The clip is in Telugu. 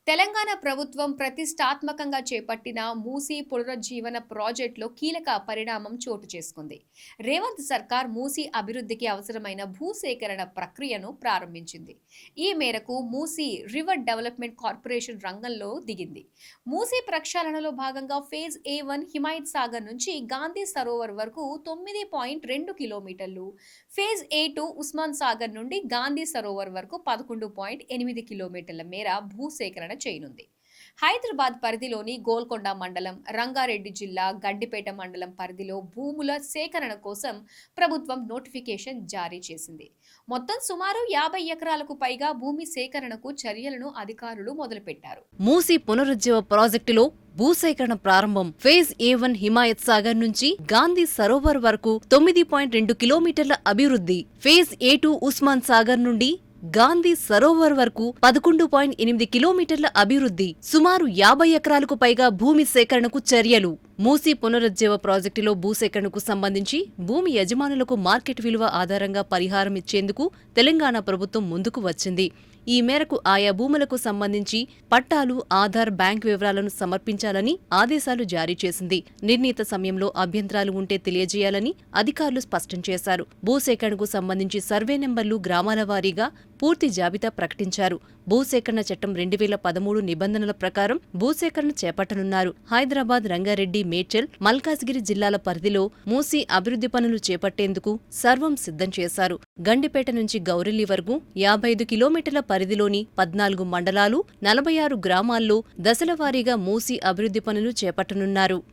తెలంగాణ ప్రభుత్వం ప్రతిష్టాత్మకంగా చేపట్టిన మూసీ పునరుజ్జీవన ప్రాజెక్టులో కీలక పరిణామం చోటు చేసుకుంది. రేవంత్ సర్కార్ మూసీ అభివృద్ధికి అవసరమైన భూసేకరణ ప్రక్రియను ప్రారంభించింది. ఈ మేరకు మూసీ రివర్ డెవలప్మెంట్ కార్పొరేషన్ రంగంలో దిగింది. మూసీ ప్రక్షాళనలో భాగంగా ఫేజ్ A1 హిమాయత్ సాగర్ నుంచి గాంధీ సరోవర్ వరకు 9.2 కిలోమీటర్లు, ఫేజ్ A2 ఉస్మాన్ సాగర్ నుండి గాంధీ సరోవర్ వరకు 11.8 కిలోమీటర్ల మేర భూసేకరణ చేయనుంది. హైదరాబాద్ పరిధిలోని గోల్కొండ మండలం, రంగారెడ్డి జిల్లా గడ్డిపేట మండలం పరిధిలో భూముల సేకరణ కోసం ప్రభుత్వం నోటిఫికేషన్ జారీ చేసింది. మొత్తం సుమారు 50 ఎకరాలకు పైగా భూమి సేకరణకు చర్యలను అధికారులు మొదలుపెట్టారు. మూసీ పునరుజ్జీవ ప్రాజెక్టులో భూసేకరణ ప్రారంభం. ఫేజ్ A1 హిమాయత్ సాగర్ నుంచి గాంధీ సరోవర్ వరకు 9.2 కిలోమీటర్ల అభివృద్ధి. ఫేజ్ A2 ఉస్మాన్ సాగర్ నుండి గాంధీ సరోవర్ వరకు 11.8 కిలోమీటర్ల అభివృద్ధి. సుమారు 50 ఎకరాలకు పైగా భూమి సేకరణకు చర్యలు. మూసీ పునరుజ్జీవ ప్రాజెక్టులో భూసేకరణకు సంబంధించి భూమి యజమానులకు మార్కెట్ విలువ ఆధారంగా పరిహారం ఇచ్చేందుకు తెలంగాణ ప్రభుత్వం ముందుకు వచ్చింది. ఈ మేరకు ఆయా భూములకు సంబంధించి పట్టాలు, ఆధార్, బ్యాంక్ వివరాలను సమర్పించాలని ఆదేశాలు జారీ చేసింది. నిర్ణీత సమయంలో అభ్యంతరాలు ఉంటే తెలియజేయాలని అధికారులు స్పష్టం చేశారు. భూసేకరణకు సంబంధించి సర్వే నెంబర్లు, గ్రామాల వారీగా పూర్తి జాబితా ప్రకటించారు. భూసేకరణ చట్టం 2013 నిబంధనల ప్రకారం భూసేకరణ చేపట్టనున్నారు. హైదరాబాద్, రంగారెడ్డి, మేడ్చల్, మల్కాజ్గిరి జిల్లాల పరిధిలో మూసీ అభివృద్ధి పనులు చేపట్టేందుకు సర్వం సిద్ధం చేశారు. గండిపేట నుంచి గౌరెల్లి వరకు 55 కిలోమీటర్ల పరిధిలోని 14 మండలాలు, 46 గ్రామాల్లో దశలవారీగా మూసీ అభివృద్ధి పనులు చేపట్టనున్నారు.